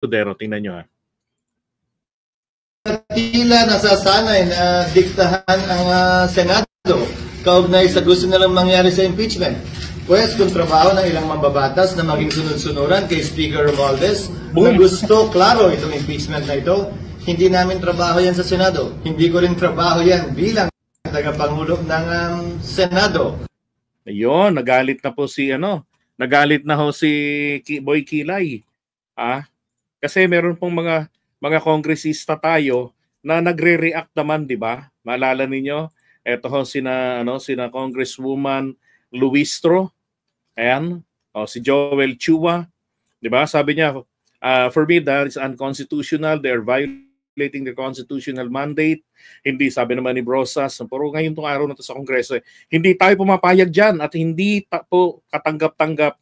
Escudero. Tingnan nyo ha. Tila nasasanay na diktahan ang Senado kaugnay sa gusto nilang mangyari sa impeachment. Pwes kung trabaho ng ilang mambabatas na maging sunod-sunuran kay Speaker Romualdez, na gusto klaro itong impeachment na ito, hindi namin trabaho yan sa Senado. Hindi ko rin trabaho yan bilang tagapangulo ng Senado. Ayun, nagalit na po si nagalit na ho si Boy Kilay. Kasi meron pong mga kongresista tayo na nagre-react naman, 'di ba? Maalala ninyo? Ito ho sina Congresswoman Luistro. Ayan, si Joel Chua, 'di ba? Sabi niya, for me that is unconstitutional. They are violating the constitutional mandate. Hindi, sabi naman ni Brosas, pero ngayon tong araw na to sa Kongreso, hindi tayo pumapayag diyan at hindi po katanggap-tanggap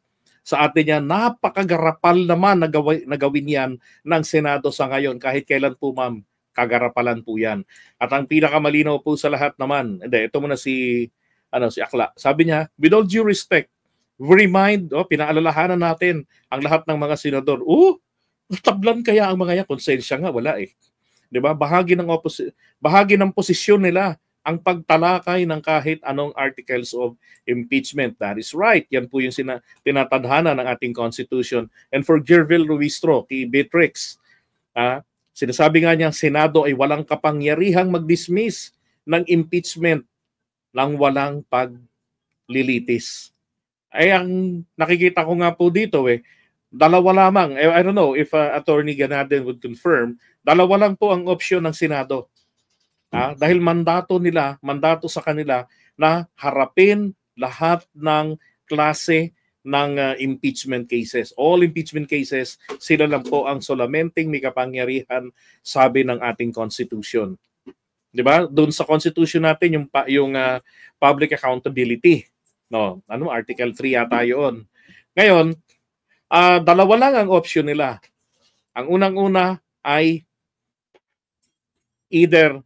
sa atin yan. Napakagarapal naman na gawin yan ng Senado sa ngayon. Kahit kailan po, ma'am, kagarapalan po yan. At ang pinakamalinaw po sa lahat naman, ito muna si Akla. Sabi niya, with all due respect, remind, pinaalalahanan natin ang lahat ng mga senador. Tablan kaya ang mga yan? Konsensya nga, wala eh. Diba? Bahagi ng posisyon nila ang pagtalakay ng kahit anong articles of impeachment. That is right. Yan po yung tinatadhana ng ating Constitution. And for Gervil Ruistro, kay Beatrix, sinasabi nga niya, Senado ay walang kapangyarihang mag-dismiss ng impeachment lang walang paglilitis. Ay ang nakikita ko nga po dito dalawa lamang. I don't know if Attorney Ganaden would confirm, dalawa lang po ang opsyon ng Senado. Dahil mandato sa kanila na harapin lahat ng klase ng impeachment cases. All impeachment cases, sila lang po ang solamente may kapangyarihan, sabi ng ating Constitution. 'Di ba? Doon sa Constitution natin yung public accountability. Article 3 yata 'yon. Ngayon, dalawa lang ang option nila. Ang unang-una ay either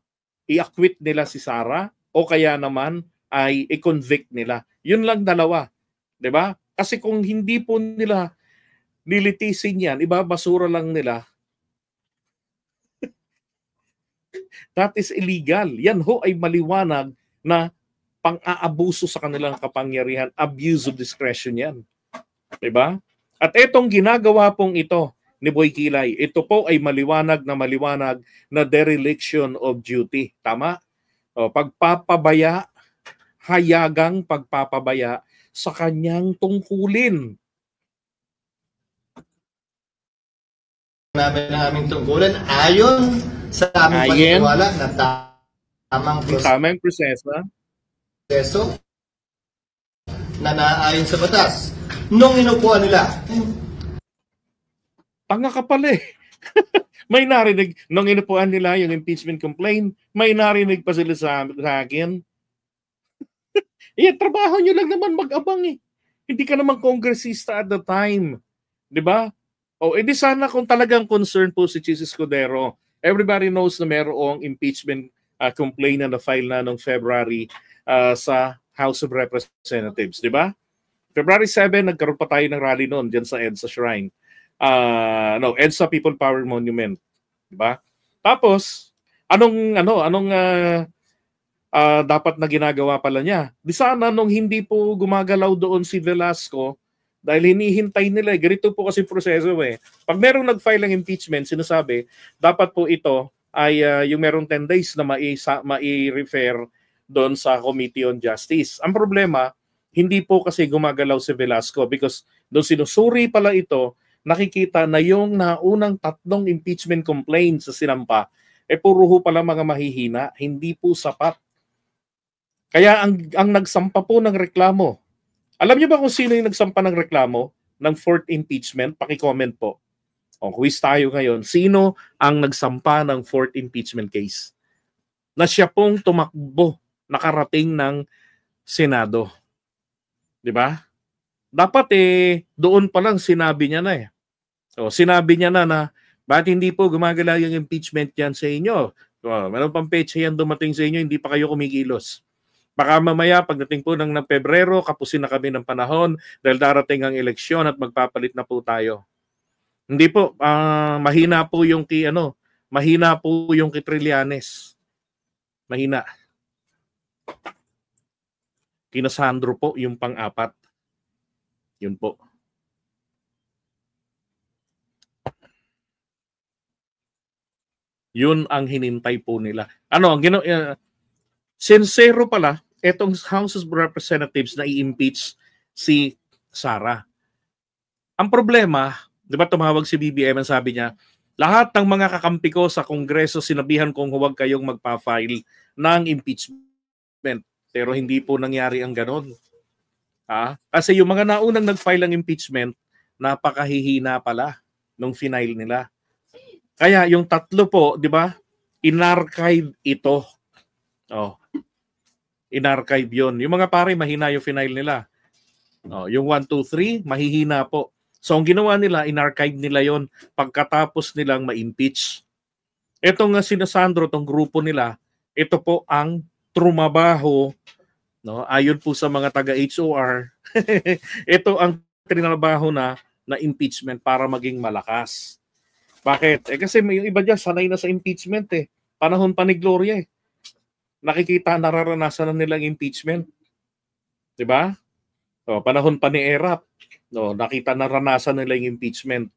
i-acquit nila si Sara o kaya naman ay i-convict nila. Yun lang dalawa. 'Di ba? Kasi kung hindi po nila nilitisin yan, ibabasura lang nila. That is illegal. Yan ho ay maliwanag na pang-aabuso sa kanilang kapangyarihan, abuse of discretion yan. 'Di ba? At itong ginagawa pong ito ni Boy Kilay, ito po ay maliwanag na dereliction of duty. Tama? Pagpapabaya, hayagang pagpapabaya sa kanyang tungkulin. Aming tungkulin ayon sa aming paniniwala na tamang proseso na naayon sa batas. Nung inupuan nila, tanga ka pala eh. May narinig, nung inupuan nila yung impeachment complaint, may narinig pa sila sa akin. Trabaho nyo lang naman mag-abang eh. Hindi ka naman kongresista at the time. 'Di ba? Edi sana kung talagang concerned po si Chis Escudero, everybody knows na mayroong impeachment complaint na file na noong February sa House of Representatives. 'Di ba? February 7, nagkaroon pa tayo ng rally noon dyan sa EDSA Shrine. EDSA People Power Monument, 'di ba? Tapos anong dapat na ginagawa pala niya? Di sana nung hindi po gumagalaw doon si Velasco dahil hinihintay nila, ganito po kasi proseso Pag merong nag-file ng impeachment, sinasabi, dapat po ito ay yung merong 10 days na mai-refer doon sa Committee on Justice. Ang problema, hindi po kasi gumagalaw si Velasco because doon sinusuri pala ito, nakikita na yung naunang 3 impeachment complaints sa sinampa, puro ho pala mga mahihina, hindi po sapat. Kaya ang nagsampa po ng reklamo, alam niyo ba kung sino yung nagsampa ng reklamo ng 4th impeachment? Paki-comment po. Quiz tayo ngayon. Sino ang nagsampa ng 4th impeachment case? Na siya pong tumakbo, nakarating ng Senado. 'Di ba? Dapat doon pa lang sinabi niya na sinabi niya na bakit hindi po gumagalaw yung impeachment yan sa inyo? Meron pang petsa yan dumating sa inyo, hindi pa kayo kumikilos. Baka mamaya pagdating po ng Pebrero, kapusin na kami ng panahon dahil darating ang eleksyon at magpapalit na po tayo. Hindi po, mahina po yung mahina po yung kay Trillanes. Mahina. Kina Sandro po yung pang-apat. Yun po. Yun ang hinintay po nila. Sincero pala, etong House of Representatives na i-impeach si Sara. Ang problema, di ba tumawag si BBM, sabi niya, lahat ng mga kakampi ko sa Kongreso sinabihan kong huwag kayong magpa-file ng impeachment. Pero hindi po nangyari ang ganon. Kasi yung mga naunang nag-file ng impeachment, napakahihina pala nung final nila. Kaya yung tatlo po, di ba, in-archive ito. In-archive yun. Yung mga pare, mahina yung final nila. Yung 1, 2, 3, mahihina po. So ang ginawa nila, in-archive nila yon pagkatapos nilang ma-impeach. Itong sina Sandro, itong grupo nila, ito po ang trumabaho, ayon po sa mga taga-HOR, ito ang trinabaho na impeachment para maging malakas. Bakit? Kasi yung iba dyan, sanay na sa impeachment eh. Panahon pa ni Gloria eh. Nakikita, nararanasan na nilang impeachment. Diba? Panahon pa ni Erap. Nakita, naranasan nila yung impeachment.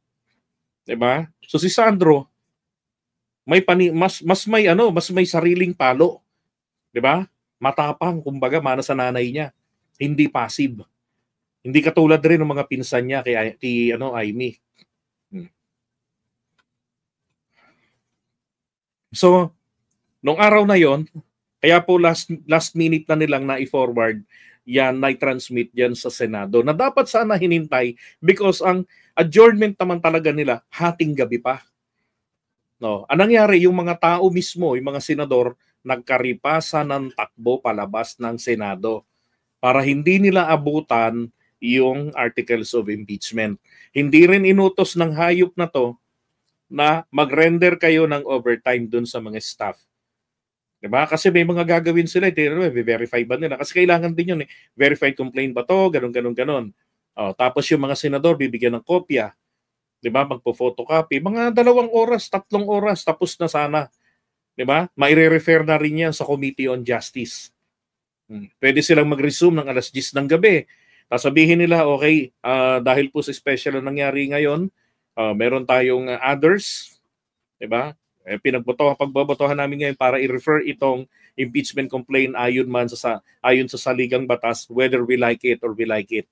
Diba? So si Sandro, mas may sariling palo. Diba? Matapang, kumbaga, mana sa nanay niya. Hindi passive. Hindi katulad rin ng mga pinsan niya kay Amy. So, nung araw na yon, kaya po last minute na nilang na-forward yan, na-transmit yan sa Senado na dapat sana hinintay because ang adjournment naman talaga nila hating gabi pa. Ang nangyari, yung mga tao mismo, yung mga senador, nagkaripasan ng takbo palabas ng Senado para hindi nila abutan yung articles of impeachment. Hindi rin inutos ng hayop na to na mag-render kayo ng overtime dun sa mga staff. Diba? Kasi may mga gagawin sila, verify ba nila? Kasi kailangan din yun eh. Verified complaint ba to? Ganon. Tapos yung mga senador, bibigyan ng kopya. Diba? Magpo-photocopy. Mga 2 oras, 3 oras, tapos na sana. Diba? Maire-refer na rin yan sa Committee on Justice. Pwede silang mag-resume ng alas 10 ng gabi. Sabihin nila, okay, dahil po sa special na nangyari ngayon, meron tayong others, diba? Pagbobotohan namin ngayon para i-refer itong impeachment complaint ayon sa saligang batas, whether we like it or we like it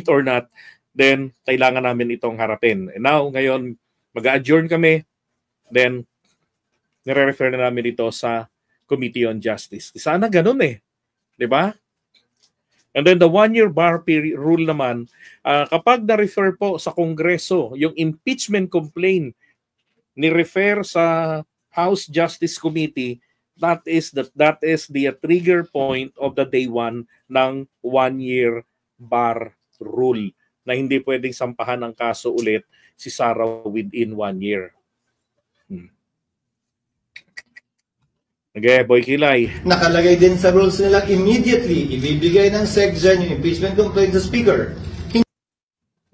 or not, then kailangan namin itong harapin. And now, ngayon, mag-adjourn kami, then nire-refer na namin ito sa Committee on Justice. Sana ganun eh. Diba? And then the 1-year bar period rule naman, kapag na-refer po sa Kongreso, yung impeachment complaint ni-refer sa House Justice Committee, that is the trigger point of the day 1 ng 1-year bar rule na hindi pwedeng sampahan ng kaso ulit si Sara within 1 year. Okay, Boy Kilay. Nakalagay din sa rules nila immediately ibibigay ng SecGen yung impeachment complaint sa Speaker.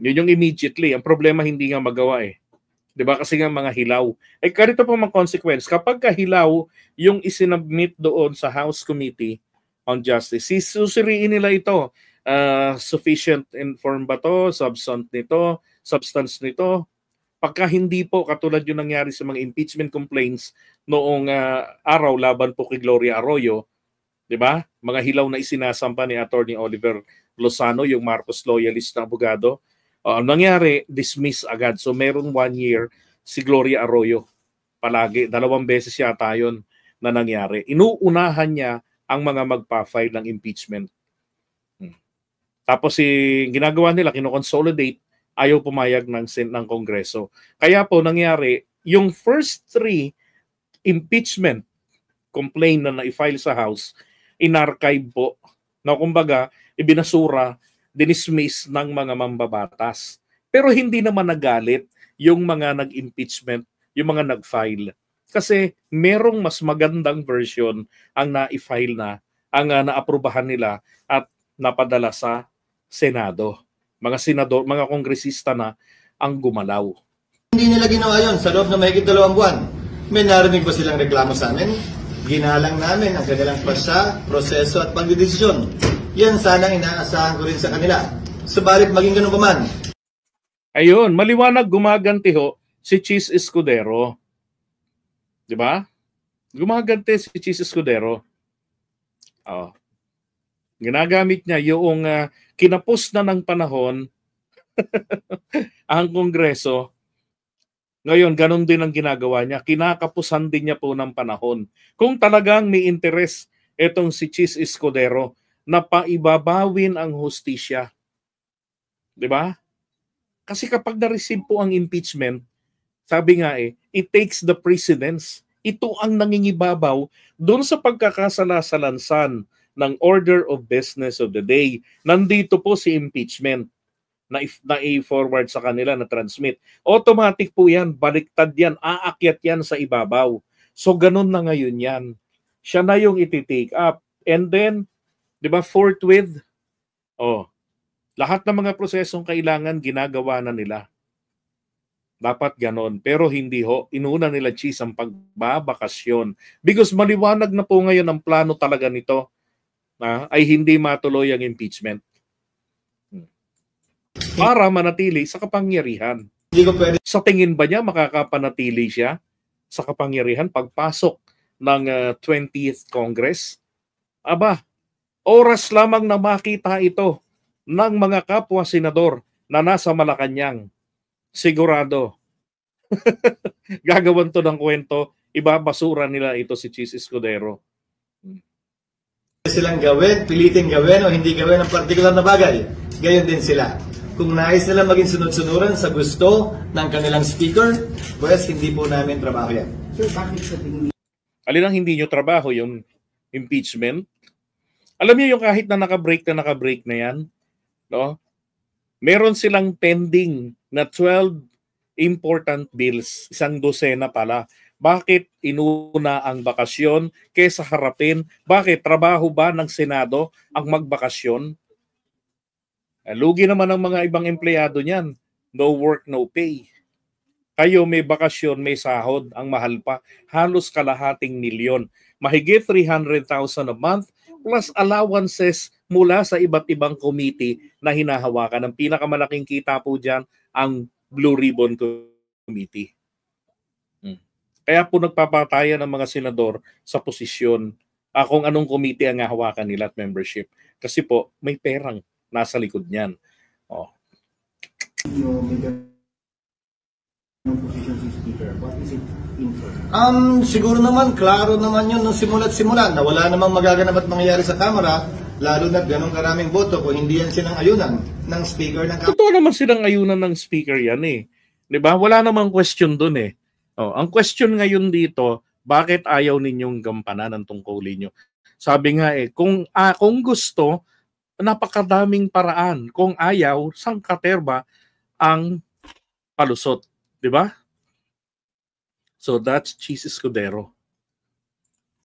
Yun yung immediately. Ang problema hindi nga magawa eh. Diba? Kasi nga mga hilaw. Karito po mga consequence. Kapag kahilaw yung isinabmit doon sa House Committee on Justice, susuriin nila ito. Sufficient inform ba to? Substance nito? Pagka hindi po, katulad yung nangyari sa mga impeachment complaints noong araw laban po kay Gloria Arroyo, diba? Mga hilaw na isinasampa ni Attorney Oliver Lozano, yung Marcos loyalist na abogado. Ang nangyari, dismiss agad. So meron 1 year si Gloria Arroyo. Palagi, 2 beses yata yun na nangyari. Inuunahan niya ang mga magpa-file ng impeachment. Tapos ginagawa nila, kino-consolidate, ayaw pumayag ng Kongreso. Kaya po nangyari, yung first 3 impeachment complaint na na-file sa House, in-archive po. Na kumbaga, ibinasura, dinismiss ng mga mambabatas. Pero hindi naman nagalit yung mga nag-impeachment, yung mga nag-file. Kasi merong mas magandang version ang na-file na, ang naaprubahan nila at napadala sa Senado. Mga senador, mga kongresista na ang gumalaw. Hindi nila ginawa yun sa loob ng mahigit 2 buwan. May narinig ba silang reklamo sa amin? Ginalang namin ang kanilang pasya, proseso at pagdidesisyon. Yan sanang inaasahan ko rin sa kanila. Subalit maging ganun pa man. Ayun, maliwanag gumaganti ho si Cheese Escudero. Di ba? Gumaganti si Cheese Escudero. Oh. Ginagamit niya yung kinapos na ng panahon ang Kongreso. Ngayon, ganun din ang ginagawa niya. Kinakapusan din niya po ng panahon. Kung talagang may interes itong si Cheese Escudero na paibabawin ang hustisya. Di ba? Kasi kapag na-receive po ang impeachment, sabi nga it takes the precedence. Ito ang nangingibabaw doon sa pagkakasalasalansan ng order of business of the day. Nandito po si impeachment na i-forward sa kanila, na transmit. Automatic po yan, baliktad yan, aakyat yan sa ibabaw. So ganun na ngayon yan. Siya na yung iti-take up. And then, di ba, forthwith, lahat ng mga prosesong kailangan, ginagawa na nila. Dapat ganon. Pero hindi ho. Inuna nila, Cheese, ang pagbabakasyon. Because maliwanag na po ngayon ang plano talaga nito ay hindi matuloy ang impeachment. Para manatili sa kapangyarihan. Hindi ko pwede. Sa tingin ba niya makakapanatili siya sa kapangyarihan pagpasok ng 20th Congress? Aba, oras lamang na makita ito ng mga kapwa senador na nasa Malacanang. Sigurado. Gagawan to ng kwento, ibabasura nila ito si Cheese Escudero. Silang gawin, pilitin gawin o hindi gawin ang partikular na bagay. Gayon din sila. Kung nais nila maging sunod-sunuran sa gusto ng kanilang speaker, pues hindi po namin trabaho yan. Sir, bakit sa tingin niyo? Alin ang hindi nyo trabaho, yung impeachment? Alam niyo yung kahit na nakabreak na yan, no? Meron silang pending na 12 important bills, 12 pala. Bakit inuna ang bakasyon kaysa harapin? Bakit trabaho ba ng Senado ang magbakasyon? Lugi naman ang mga ibang empleyado niyan. No work, no pay. Kayo may bakasyon, may sahod, ang mahal pa. Halos kalahating milyon. Mahigit 300,000 a month plus allowances mula sa iba't ibang committee na hinahawakan. Ang pinakamalaking kita po dyan, ang Blue Ribbon Committee. Kaya po nagpapatayan ng mga senador sa posisyon kung anong committee ang hahawakan nila at membership. Kasi po, may perang nasa likod niyan. Siguro naman, klaro naman yun nung simula't simula na wala namang magaganap at mangyayari sa Kamara, lalo na ganong karaming boto kung hindi yan sinang-ayunan ng Speaker ng Kamara. Totoo naman sinang-ayunan ng Speaker yan eh. Diba? Wala namang question dun eh. Ang question ngayon dito, bakit ayaw ninyong gampanan ang tungkulin nyo? Sabi nga kung gusto, napakadaming paraan. Kung ayaw, sangkaterba ang palusot. Diba? So that's Cheese Escudero.